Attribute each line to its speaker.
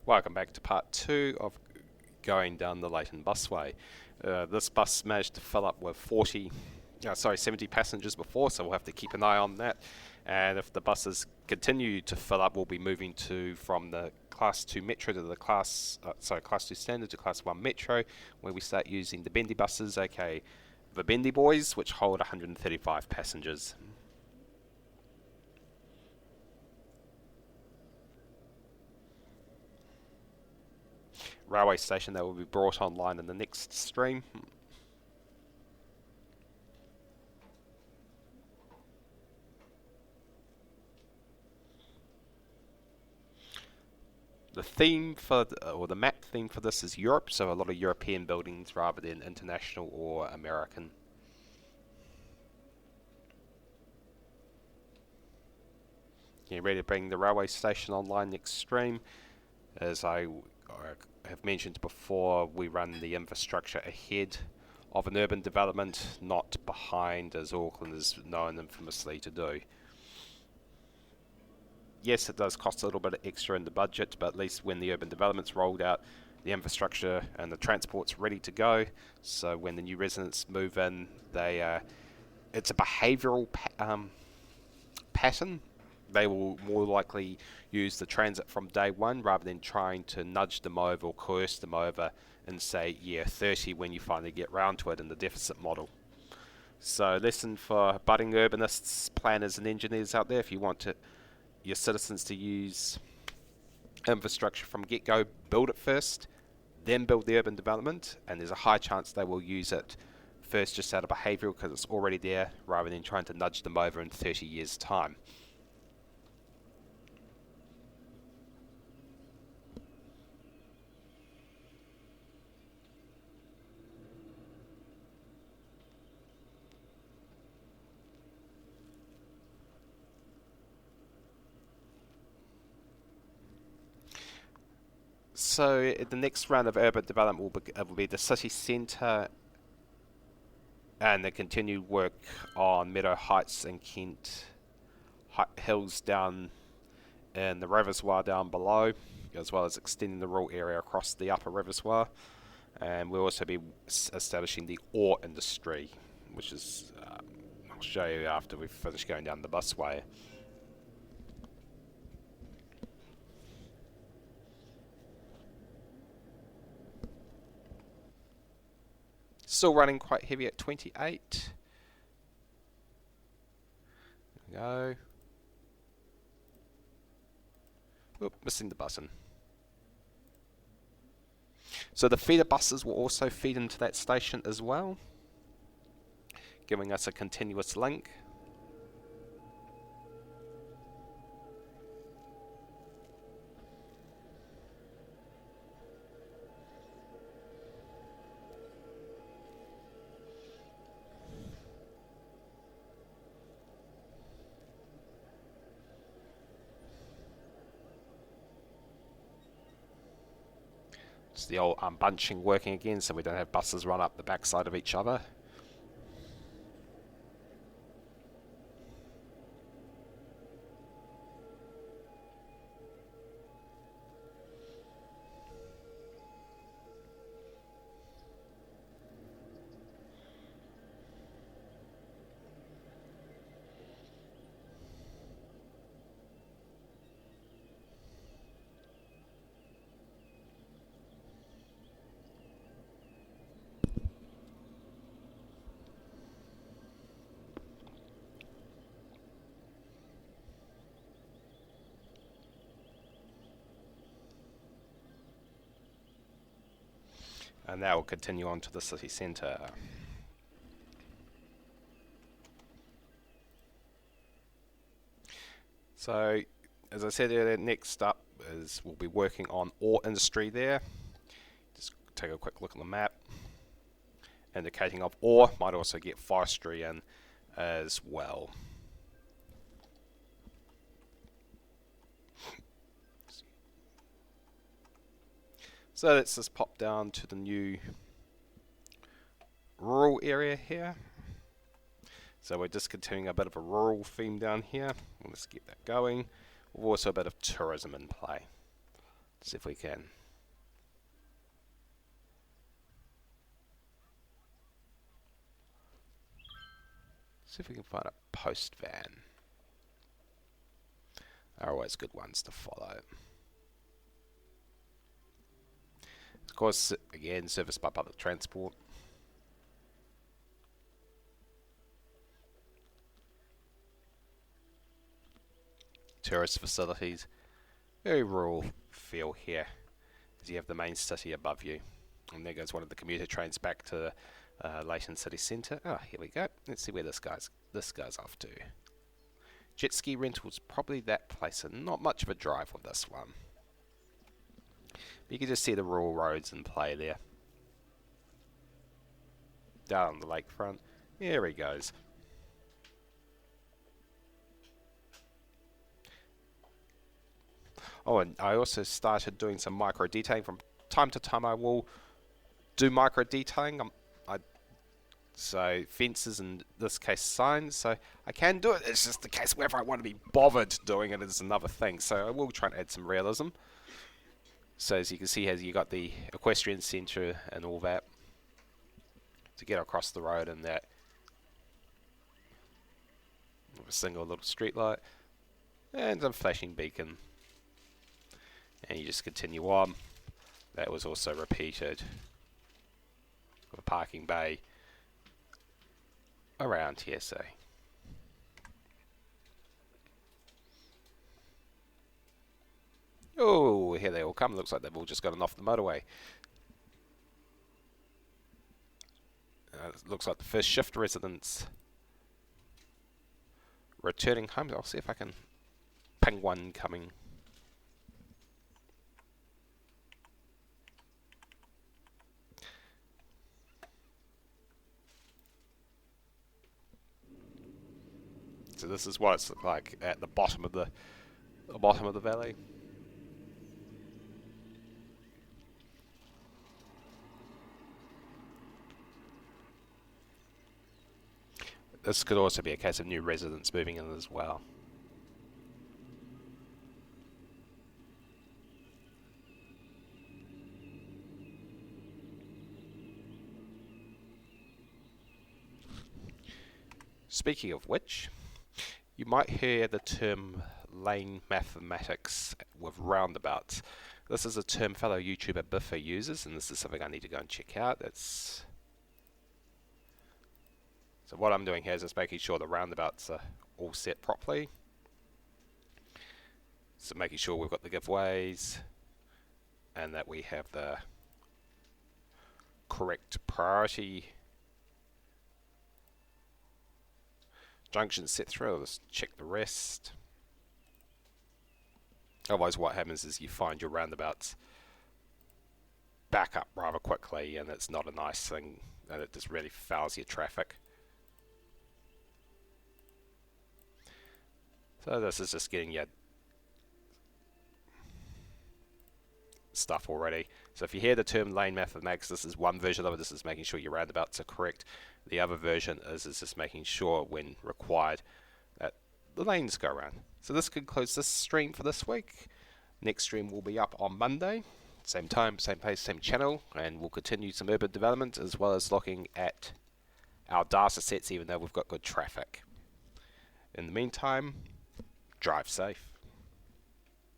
Speaker 1: Welcome back to part 2 of going down the Layton busway. This bus managed to fill up with 70 passengers before, so we'll have to keep an eye on that. And if the buses continue to fill up, we'll be moving from the Class 2 Metro to the Class 2 Standard to Class 1 Metro, where we start using the bendy buses, aka the bendy boys, which hold 135 passengers. Railway station that will be brought online in the next stream. The theme or the map theme for this is Europe, so a lot of European buildings rather than international or American. Getting ready to bring the railway station online next stream. As I have mentioned before, we run the infrastructure ahead of an urban development, not behind, as Auckland is known infamously to do. Yes, it does cost a little bit extra in the budget, but at least when the urban development's rolled out, the infrastructure and the transport's ready to go. So when the new residents move in, it's a behavioural pattern. They will more likely use the transit from day one rather than trying to nudge them over or coerce them over and say year 30 when you finally get round to it in the deficit model. So lesson for budding urbanists, planners and engineers out there: if you want your citizens to use infrastructure from get-go, build it first, then build the urban development, and there's a high chance they will use it first just out of behavioural because it's already there, rather than trying to nudge them over in 30 years' time. So the next round of urban development will be the city centre and the continued work on Meadow Heights and Kent Hills down in the reservoir down below, as well as extending the rural area across the upper reservoir. And we'll also be establishing the ore industry, which is I'll show you after we've finished going down the busway. Still running quite heavy at 28. There we go. Oop, missing the button. So the feeder buses will also feed into that station as well, giving us a continuous link. It's the old bunching working again, so we don't have buses run up the backside of each other. And that will continue on to the city centre. So, as I said earlier, next up is we'll be working on ore industry there. Just take a quick look at the map. Indicating of ore, might also get forestry in as well. So let's just pop down to the new rural area here. So we're just continuing a bit of a rural theme down here. Let's get that going. We've also a bit of tourism in play. See if we can. See if we can find a post van. Are always good ones to follow. Of course, again, serviced by public transport. Tourist facilities. Very rural feel here, as you have the main city above you. And there goes one of the commuter trains back to Layton city centre. Oh, here we go. Let's see where this guy's off to. Jet ski rentals, probably that place, and not much of a drive with this one. But you can just see the rural roads in play there. Down on the lakefront. Here he goes. Oh, and I also started doing some micro detailing. From time to time I will do micro detailing. So fences, in this case signs, so I can do it. It's just the case whether I want to be bothered doing it is another thing. So I will try and add some realism. So as you can see, as you got the equestrian centre and all that to get across the road, and that with a single little street light and a flashing beacon, and you just continue on. That was also repeated with a parking bay around here, so oh, here they all come. Looks like they've all just gotten off the motorway. Looks like the first shift residents returning home. I'll see if I can ping one coming. So this is what it's like at the bottom of the valley. This could also be a case of new residents moving in as well. Speaking of which, you might hear the term lane mathematics with roundabouts. This is a term fellow YouTuber Biffa uses, and this is something I need to go and check out. So what I'm doing here is just making sure the roundabouts are all set properly. So making sure we've got the giveaways and that we have the correct priority junction set through. Let's check the rest. Otherwise what happens is you find your roundabouts back up rather quickly, and it's not a nice thing, and it just really fouls your traffic. So this is just getting your stuff already. So if you hear the term lane mathematics, this is one version of it. This is making sure your roundabouts are correct. The other version is just making sure when required that the lanes go around. So this concludes this stream for this week. Next stream will be up on Monday. Same time, same place, same channel, and we'll continue some urban development as well as looking at our data sets, even though we've got good traffic. In the meantime, drive safe.